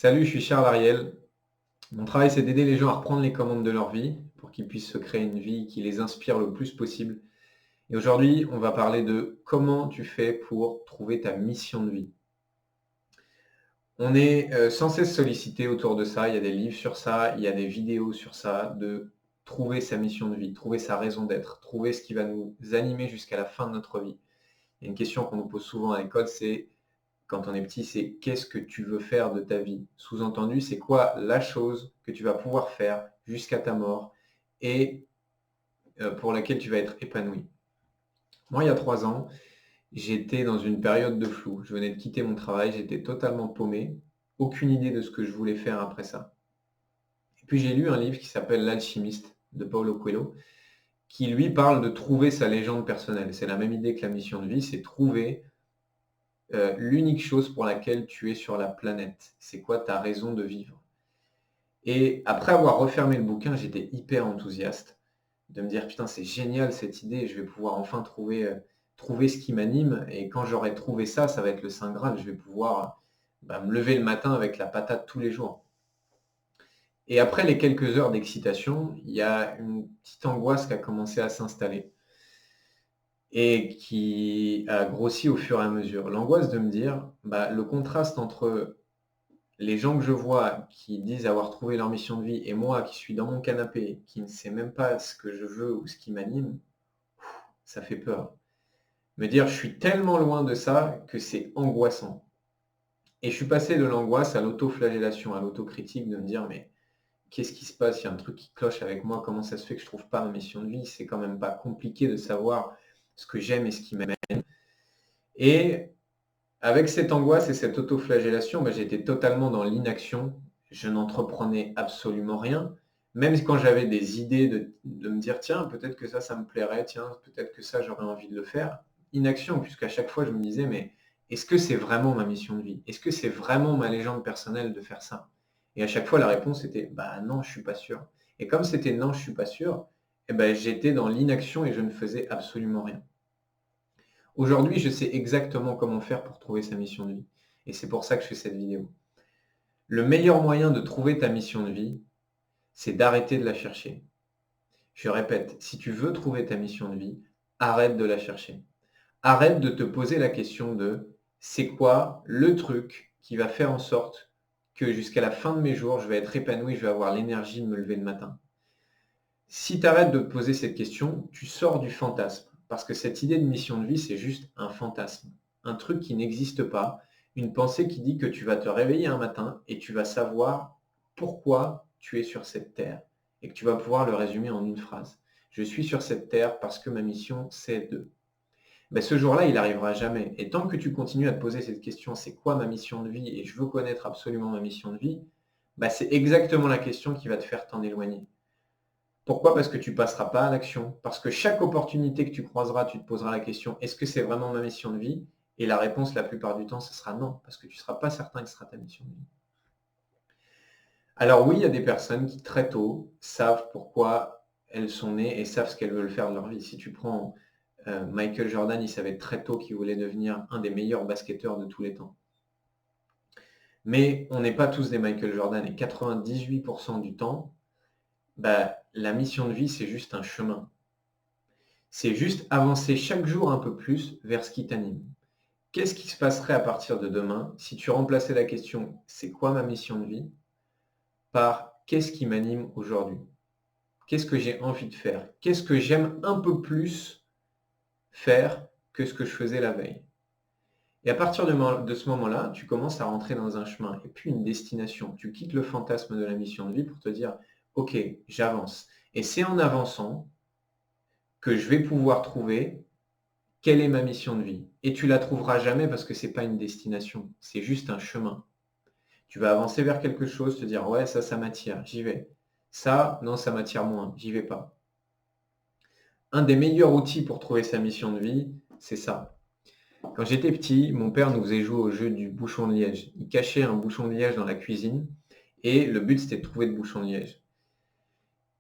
Salut, je suis Charles Ariel. Mon travail, c'est d'aider les gens à reprendre les commandes de leur vie pour qu'ils puissent se créer une vie qui les inspire le plus possible. Et aujourd'hui, on va parler de comment tu fais pour trouver ta mission de vie. On est sans cesse sollicité autour de ça. Il y a des livres sur ça, il y a des vidéos sur ça, de trouver sa mission de vie, trouver sa raison d'être, trouver ce qui va nous animer jusqu'à la fin de notre vie. Il y a une question qu'on nous pose souvent à l'école, c'est quand on est petit, c'est qu'est-ce que tu veux faire de ta vie? Sous-entendu, c'est quoi la chose que tu vas pouvoir faire jusqu'à ta mort et pour laquelle tu vas être épanoui. Moi, il y a 3 ans, j'étais dans une période de flou. Je venais de quitter mon travail, j'étais totalement paumé, aucune idée de ce que je voulais faire après ça. Et puis j'ai lu un livre qui s'appelle L'Alchimiste de Paulo Coelho, qui lui parle de trouver sa légende personnelle. C'est la même idée que la mission de vie, c'est trouver l'unique chose pour laquelle tu es sur la planète. C'est quoi ta raison de vivre? Et après avoir refermé le bouquin, j'étais hyper enthousiaste de me dire putain c'est génial cette idée, je vais pouvoir enfin trouver ce qui m'anime et quand j'aurai trouvé ça, ça va être le Saint Graal, je vais pouvoir me lever le matin avec la patate tous les jours. Et après les quelques heures d'excitation, il y a une petite angoisse qui a commencé à s'installer et qui a grossi au fur et à mesure. L'angoisse de me dire, le contraste entre les gens que je vois qui disent avoir trouvé leur mission de vie et moi qui suis dans mon canapé, qui ne sais même pas ce que je veux ou ce qui m'anime, ça fait peur. Me dire je suis tellement loin de ça que c'est angoissant. Et je suis passé de l'angoisse à l'autoflagellation, à l'autocritique, de me dire mais qu'est-ce qui se passe? Il y a un truc qui cloche avec moi, comment ça se fait que je ne trouve pas ma mission de vie? C'est quand même pas compliqué de savoir ce que j'aime et ce qui m'aime. Et avec cette angoisse et cette autoflagellation, j'étais totalement dans l'inaction. Je n'entreprenais absolument rien. Même quand j'avais des idées de me dire, tiens, peut-être que ça me plairait, tiens, peut-être que ça, j'aurais envie de le faire. Inaction, puisqu'à chaque fois, je me disais, mais est-ce que c'est vraiment ma mission de vie? Est-ce que c'est vraiment ma légende personnelle de faire ça? Et à chaque fois, la réponse était, non, je suis pas sûr. Et comme c'était non, je suis pas sûr, j'étais dans l'inaction et je ne faisais absolument rien. Aujourd'hui, je sais exactement comment faire pour trouver sa mission de vie. Et c'est pour ça que je fais cette vidéo. Le meilleur moyen de trouver ta mission de vie, c'est d'arrêter de la chercher. Je répète, si tu veux trouver ta mission de vie, arrête de la chercher. Arrête de te poser la question de c'est quoi le truc qui va faire en sorte que jusqu'à la fin de mes jours, je vais être épanoui, je vais avoir l'énergie de me lever le matin. Si tu arrêtes de te poser cette question, tu sors du fantasme. Parce que cette idée de mission de vie, c'est juste un fantasme. Un truc qui n'existe pas. Une pensée qui dit que tu vas te réveiller un matin et tu vas savoir pourquoi tu es sur cette terre. Et que tu vas pouvoir le résumer en une phrase. Je suis sur cette terre parce que ma mission, c'est de. Ce jour-là, il n'arrivera jamais. Et tant que tu continues à te poser cette question, c'est quoi ma mission de vie et je veux connaître absolument ma mission de vie, c'est exactement la question qui va te faire t'en éloigner. Pourquoi? Parce que tu ne passeras pas à l'action. Parce que chaque opportunité que tu croiseras, tu te poseras la question, est-ce que c'est vraiment ma mission de vie? Et la réponse, la plupart du temps, ce sera non, parce que tu ne seras pas certain que ce sera ta mission de vie. Alors oui, il y a des personnes qui très tôt savent pourquoi elles sont nées et savent ce qu'elles veulent faire de leur vie. Si tu prends Michael Jordan, il savait très tôt qu'il voulait devenir un des meilleurs basketteurs de tous les temps. Mais on n'est pas tous des Michael Jordan et 98% du temps, la mission de vie, c'est juste un chemin. C'est juste avancer chaque jour un peu plus vers ce qui t'anime. Qu'est-ce qui se passerait à partir de demain si tu remplaçais la question « c'est quoi ma mission de vie ?» par « qu'est-ce qui m'anime aujourd'hui ?» Qu'est-ce que j'ai envie de faire? Qu'est-ce que j'aime un peu plus faire que ce que je faisais la veille? Et à partir de ce moment-là, tu commences à rentrer dans un chemin et puis une destination. Tu quittes le fantasme de la mission de vie pour te dire « ok, j'avance ». Et c'est en avançant que je vais pouvoir trouver quelle est ma mission de vie. Et tu la trouveras jamais parce que ce n'est pas une destination, c'est juste un chemin. Tu vas avancer vers quelque chose, te dire ouais, ça m'attire, j'y vais. Ça, non, ça m'attire moins, j'y vais pas. Un des meilleurs outils pour trouver sa mission de vie, c'est ça. Quand j'étais petit, mon père nous faisait jouer au jeu du bouchon de liège. Il cachait un bouchon de liège dans la cuisine et le but c'était de trouver le bouchon de liège.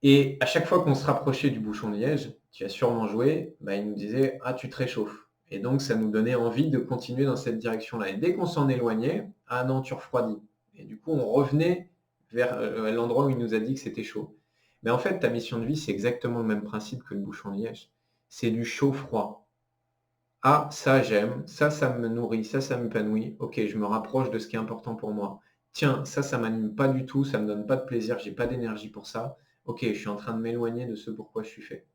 Et à chaque fois qu'on se rapprochait du bouchon de liège, tu as sûrement joué, il nous disait « Ah, tu te réchauffes ». Et donc, ça nous donnait envie de continuer dans cette direction-là. Et dès qu'on s'en éloignait, « Ah non, tu refroidis ». Et du coup, on revenait vers l'endroit où il nous a dit que c'était chaud. Mais en fait, ta mission de vie, c'est exactement le même principe que le bouchon de liège. C'est du chaud-froid. Ah, ça j'aime, ça me nourrit, ça m'épanouit. Ok, je me rapproche de ce qui est important pour moi. Tiens, ça m'anime pas du tout, ça me donne pas de plaisir, j'ai pas d'énergie pour ça. Ok, je suis en train de m'éloigner de ce pourquoi je suis fait.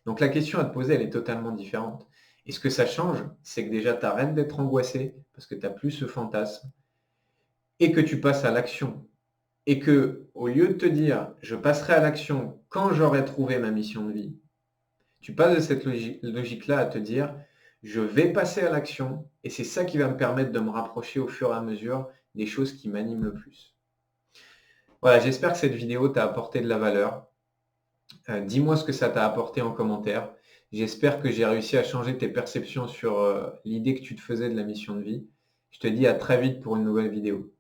Donc la question à te poser, elle est totalement différente. Et ce que ça change, c'est que déjà, tu arrêtes d'être angoissé parce que tu n'as plus ce fantasme et que tu passes à l'action. Et que, au lieu de te dire, je passerai à l'action quand j'aurai trouvé ma mission de vie, tu passes de cette logique-là à te dire, je vais passer à l'action et c'est ça qui va me permettre de me rapprocher au fur et à mesure des choses qui m'animent le plus. Voilà, j'espère que cette vidéo t'a apporté de la valeur. Dis-moi ce que ça t'a apporté en commentaire. J'espère que j'ai réussi à changer tes perceptions sur l'idée que tu te faisais de la mission de vie. Je te dis à très vite pour une nouvelle vidéo.